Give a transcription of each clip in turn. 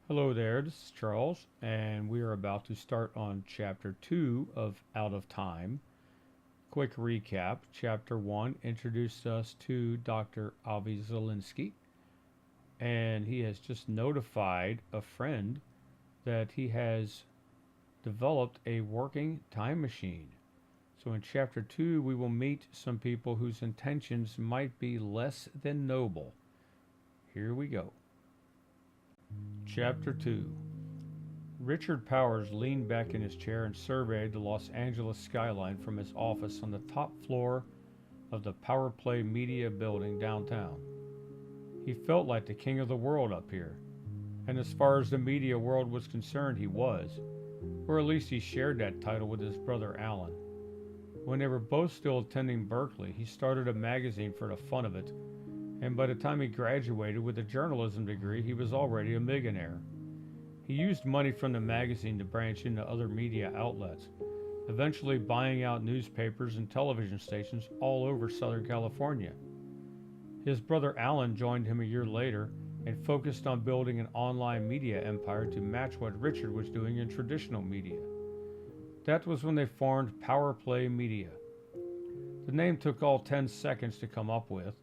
Hello there, this is Charles, and we are about to start on Chapter 2 of Out of Time. Quick recap. Chapter 1 introduced us to Dr. Avi Zielinski, and he has just notified a friend that he has developed a working time machine. So in Chapter 2, we will meet some people whose intentions might be less than noble. Here we go. Chapter 2. Richard Powers leaned back in his chair and surveyed the Los Angeles skyline from his office on the top floor of the Power Play Media building downtown. He felt like the king of the world up here, and as far as the media world was concerned, he was, or at least he shared that title with his brother Alan. When they were both still attending Berkeley, he started a magazine for the fun of it, and by the time he graduated with a journalism degree, he was already a millionaire. He used money from the magazine to branch into other media outlets, eventually buying out newspapers and television stations all over Southern California. His brother Alan joined him a year later and focused on building an online media empire to match what Richard was doing in traditional media. That was when they formed Power Play Media. The name took all 10 seconds to come up with,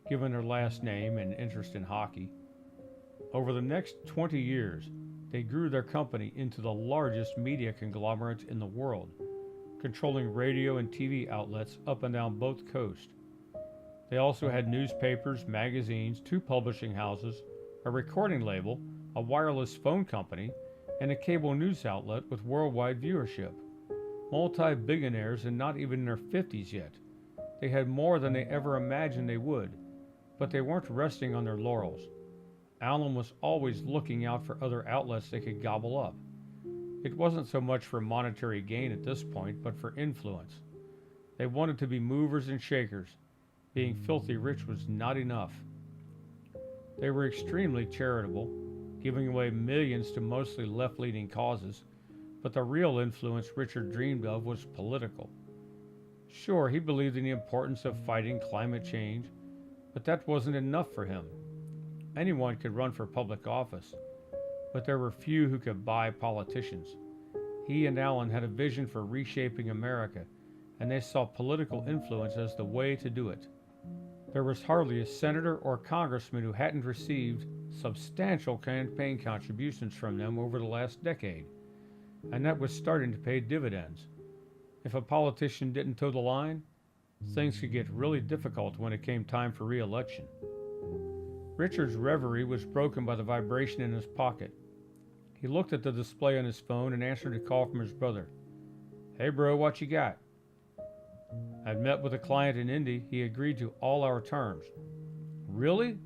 given their last name and interest in hockey. Over the next 20 years, they grew their company into the largest media conglomerate in the world, controlling radio and TV outlets up and down both coasts. They also had newspapers, magazines, two publishing houses, a recording label, a wireless phone company, and a cable news outlet with worldwide viewership. Multi-billionaires and not even in their 50s yet. They had more than they ever imagined they would, but they weren't resting on their laurels. Alan was always looking out for other outlets they could gobble up. It wasn't so much for monetary gain at this point, but for influence. They wanted to be movers and shakers. Being filthy rich was not enough. They were extremely charitable, giving away millions to mostly left-leaning causes, but the real influence Richard dreamed of was political. Sure, he believed in the importance of fighting climate change, but that wasn't enough for him. Anyone could run for public office, but there were few who could buy politicians. He and Alan had a vision for reshaping America, and they saw political influence as the way to do it. There was hardly a senator or congressman who hadn't received substantial campaign contributions from them over the last decade, and that was starting to pay dividends. If a politician didn't toe the line, things could get really difficult when it came time for re-election. Richard's reverie was broken by the vibration in his pocket. He looked at the display on his phone and answered a call from his brother. "Hey bro, what you got?" "I've met with a client in Indy. He agreed to all our terms." "Really?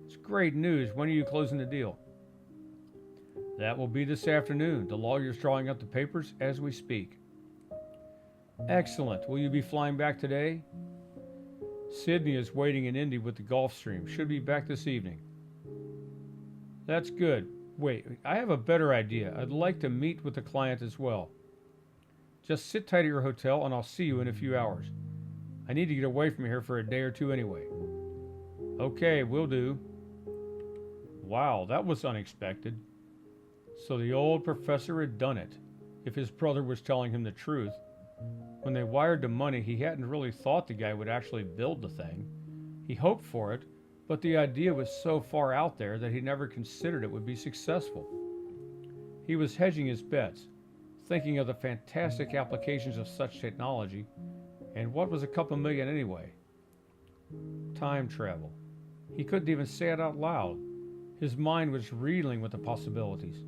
It's great news. When are you closing the deal?" "That will be this afternoon. The lawyer's drawing up the papers as we speak." "Excellent. Will you be flying back today?" "Sydney is waiting in Indy with the Gulfstream. Should be back this evening." "That's good. Wait, I have a better idea. I'd like to meet with the client as well. Just sit tight at your hotel and I'll see you in a few hours. I need to get away from here for a day or two anyway." "Okay, will do." Wow, that was unexpected. So the old professor had done it, if his brother was telling him the truth. When they wired the money, he hadn't really thought the guy would actually build the thing. He hoped for it, but the idea was so far out there that he never considered it would be successful. He was hedging his bets, thinking of the fantastic applications of such technology, and what was a couple million anyway? Time travel. He couldn't even say it out loud. His mind was reeling with the possibilities.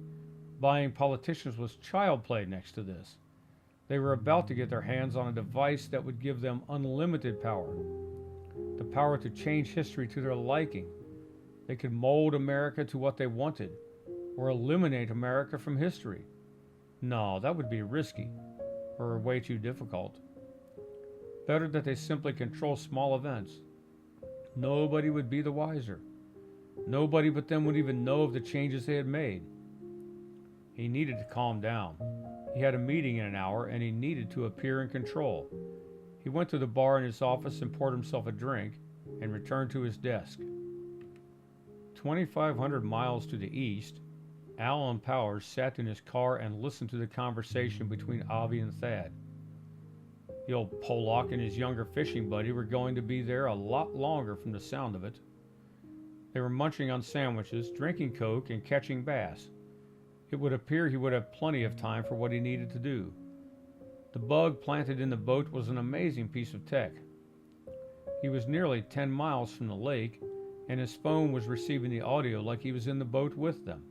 Buying politicians was child play next to this. They were about to get their hands on a device that would give them unlimited power. The power to change history to their liking. They could mold America to what they wanted, or eliminate America from history. No, that would be risky, or way too difficult. Better that they simply control small events. Nobody would be the wiser. Nobody but them would even know of the changes they had made. He needed to calm down. He had a meeting in an hour, and he needed to appear in control. He went to the bar in his office and poured himself a drink, and returned to his desk. 2,500 miles to the east, Alan Powers sat in his car and listened to the conversation between Avi and Thad. The old Pollock and his younger fishing buddy were going to be there a lot longer from the sound of it. They were munching on sandwiches, drinking Coke, and catching bass. It would appear he would have plenty of time for what he needed to do. The bug planted in the boat was an amazing piece of tech. He was nearly 10 miles from the lake, and his phone was receiving the audio like he was in the boat with them.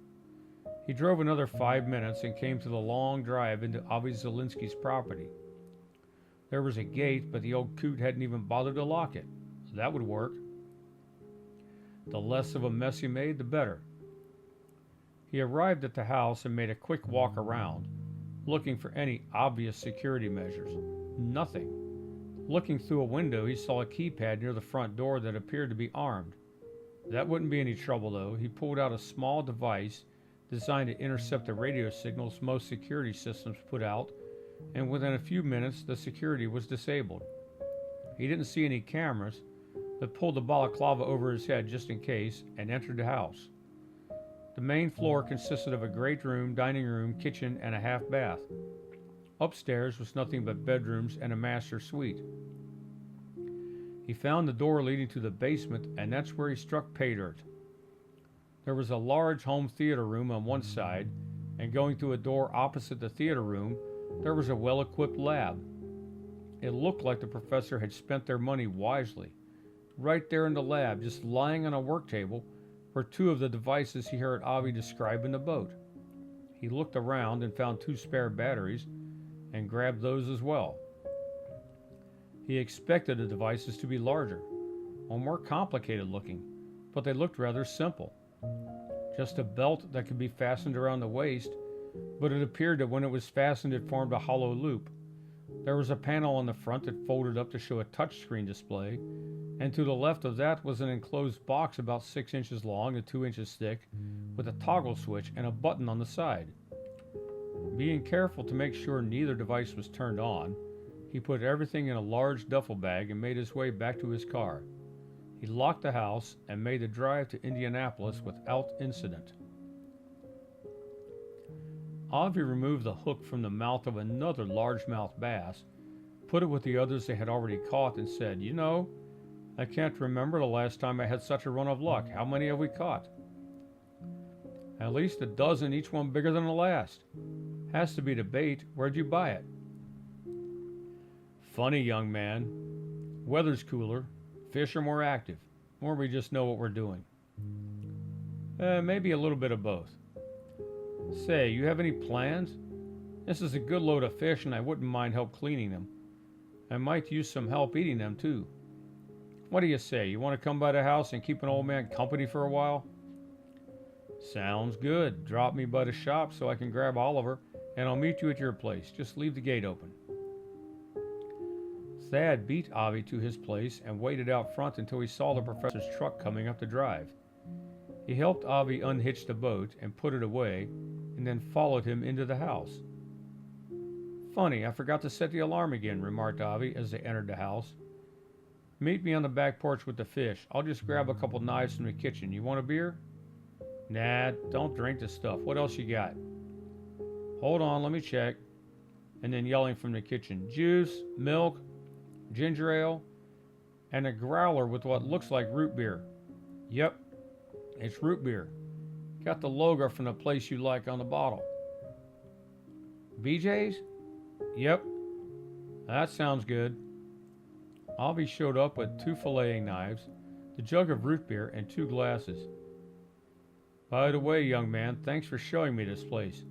He drove another 5 minutes and came to the long drive into Avi Zielinski's property. There was a gate, but the old coot hadn't even bothered to lock it. That would work. The less of a mess he made, the better. He arrived at the house and made a quick walk around, looking for any obvious security measures. Nothing. Looking through a window, he saw a keypad near the front door that appeared to be armed. That wouldn't be any trouble, though. He pulled out a small device designed to intercept the radio signals most security systems put out, and within a few minutes, the security was disabled. He didn't see any cameras, but pulled the balaclava over his head just in case and entered the house. The main floor consisted of a great room, dining room, kitchen, and a half bath. Upstairs was nothing but bedrooms and a master suite. He found the door leading to the basement, and that's where he struck pay dirt. There was a large home theater room on one side, and going through a door opposite the theater room, there was a well-equipped lab. It looked like the professor had spent their money wisely. Right there in the lab, just lying on a work table, were two of the devices he heard Avi describe in the boat. He looked around and found 2 spare batteries, and grabbed those as well. He expected the devices to be larger, or more complicated looking, but they looked rather simple. Just a belt that could be fastened around the waist, but it appeared that when it was fastened it formed a hollow loop. There was a panel on the front that folded up to show a touchscreen display, and to the left of that was an enclosed box about 6 inches long and 2 inches thick, with a toggle switch and a button on the side. Being careful to make sure neither device was turned on, he put everything in a large duffel bag and made his way back to his car. He locked the house and made the drive to Indianapolis without incident. Avi removed the hook from the mouth of another largemouth bass, put it with the others they had already caught, and said, "You know, I can't remember the last time I had such a run of luck. How many have we caught?" "At least a dozen, each one bigger than the last." "Has to be the bait. Where'd you buy it?" "Funny, young man. Weather's cooler, fish are more active, or we just know what we're doing." Maybe a little bit of both." "Say, you have any plans? This is a good load of fish and I wouldn't mind help cleaning them. I might use some help eating them too. What do you say? You want to come by the house and keep an old man company for a while?" "Sounds good. Drop me by the shop so I can grab Oliver, and I'll meet you at your place. Just leave the gate open." Thad beat Avi to his place and waited out front until he saw the professor's truck coming up the drive. He helped Avi unhitch the boat and put it away, and then followed him into the house. "Funny, I forgot to set the alarm again," remarked Avi as they entered the house. "Meet me on the back porch with the fish. I'll just grab a couple knives from the kitchen. You want a beer?" "Nah, don't drink the stuff. What else you got?" "Hold on, let me check." And then yelling from the kitchen, "Juice, milk, ginger ale, and a growler with what looks like root beer." "Yep, it's root beer. Got the logo from the place you like on the bottle." "BJ's?" "Yep." "That sounds good." Avi showed up with 2 filleting knives, the jug of root beer, and 2 glasses. "By the way, young man, thanks for showing me this place.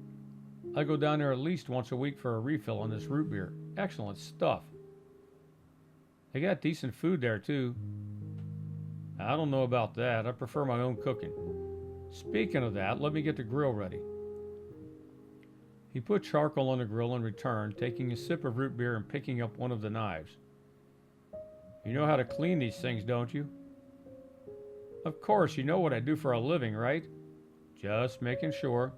I go down there at least once a week for a refill on this root beer. Excellent stuff. They got decent food there, too." "I don't know about that. I prefer my own cooking. Speaking of that, let me get the grill ready." He put charcoal on the grill and returned, taking a sip of root beer and picking up one of the knives. "You know how to clean these things, don't you?" "Of course, you know what I do for a living, right?" "Just making sure."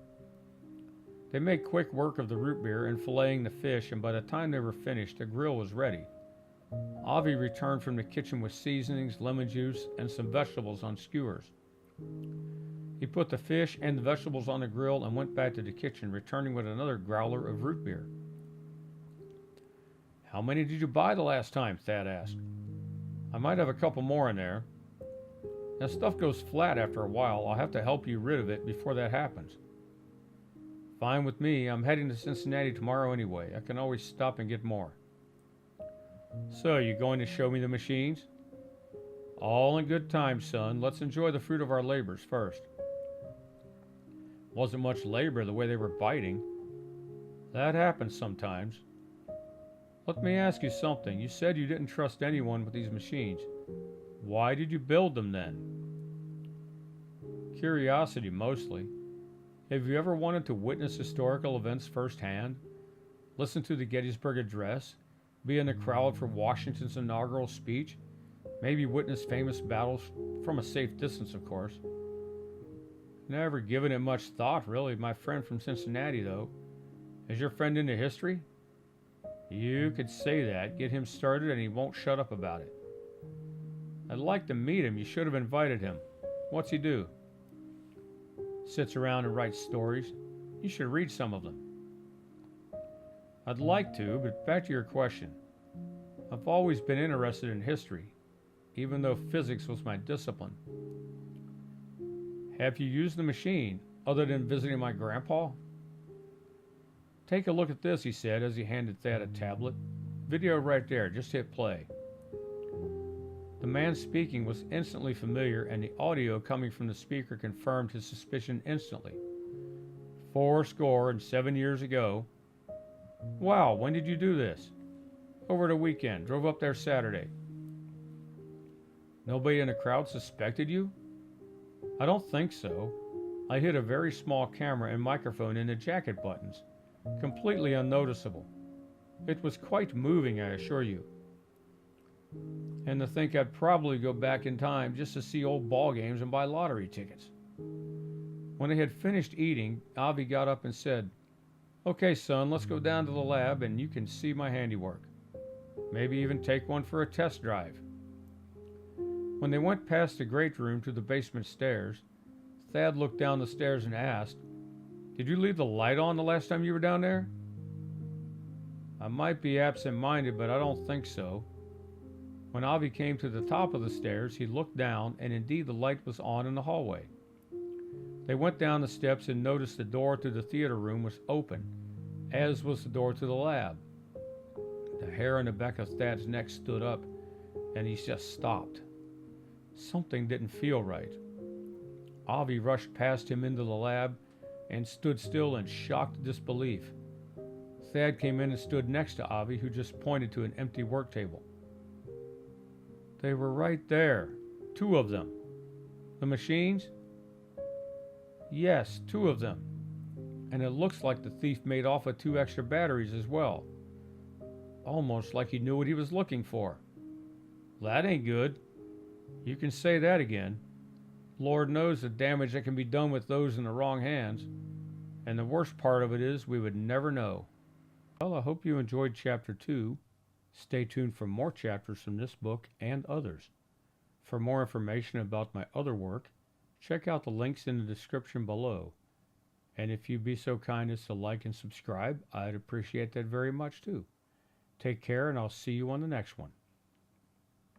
They made quick work of the root beer and filleting the fish, and by the time they were finished, the grill was ready. Avi returned from the kitchen with seasonings, lemon juice, and some vegetables on skewers. He put the fish and the vegetables on the grill and went back to the kitchen, returning with another growler of root beer. How many did you buy the last time? Thad asked. I might have a couple more in there. That stuff goes flat after a while. I'll have to help you rid of it before that happens. Fine with me. I'm heading to Cincinnati tomorrow anyway. I can always stop and get more. So, you going to show me the machines? All in good time, son. Let's enjoy the fruit of our labors first. Wasn't much labor the way they were biting. That happens sometimes. Let me ask you something. You said you didn't trust anyone with these machines. Why did you build them then? Curiosity, mostly. Have you ever wanted to witness historical events firsthand? Listen to the Gettysburg Address? Be in the crowd for Washington's inaugural speech? Maybe witness famous battles from a safe distance, of course. Never given it much thought, really. My friend from Cincinnati, though. Is your friend into history? You could say that. Get him started and he won't shut up about it. I'd like to meet him. You should have invited him. What's he do? Sits around and writes stories. You should read some of them. I'd like to, but back to your question. I've always been interested in history, even though physics was my discipline. Have you used the machine, other than visiting my grandpa? Take a look at this, he said as he handed Thad a tablet. Video right there, just hit play. The man speaking was instantly familiar, and the audio coming from the speaker confirmed his suspicion instantly. 77 years ago. Wow, when did you do this? Over the weekend, drove up there Saturday. Nobody in the crowd suspected you? I don't think so. I hid a very small camera and microphone in the jacket buttons, completely unnoticeable. It was quite moving, I assure you. And to think I'd probably go back in time just to see old ball games and buy lottery tickets. When they had finished eating, Avi got up and said, Okay, son, let's go down to the lab and you can see my handiwork. Maybe even take one for a test drive. When they went past the great room to the basement stairs, Thad looked down the stairs and asked, Did you leave the light on the last time you were down there? I might be absent-minded, but I don't think so. When Avi came to the top of the stairs, he looked down, and indeed the light was on in the hallway. They went down the steps and noticed the door to the theater room was open, as was the door to the lab. The hair on the back of Thad's neck stood up, and he just stopped. Something didn't feel right. Avi rushed past him into the lab and stood still in shocked disbelief. Thad came in and stood next to Avi, who just pointed to an empty work table. They were right there. 2 of them. The machines? Yes, 2 of them. And it looks like the thief made off with 2 extra batteries as well. Almost like he knew what he was looking for. That ain't good. You can say that again. Lord knows the damage that can be done with those in the wrong hands. And the worst part of it is we would never know. Well, I hope you enjoyed Chapter 2. Stay tuned for more chapters from this book and others. For more information about my other work, check out the links in the description below. And if you'd be so kind as to like and subscribe, I'd appreciate that very much too. Take care, and I'll see you on the next one.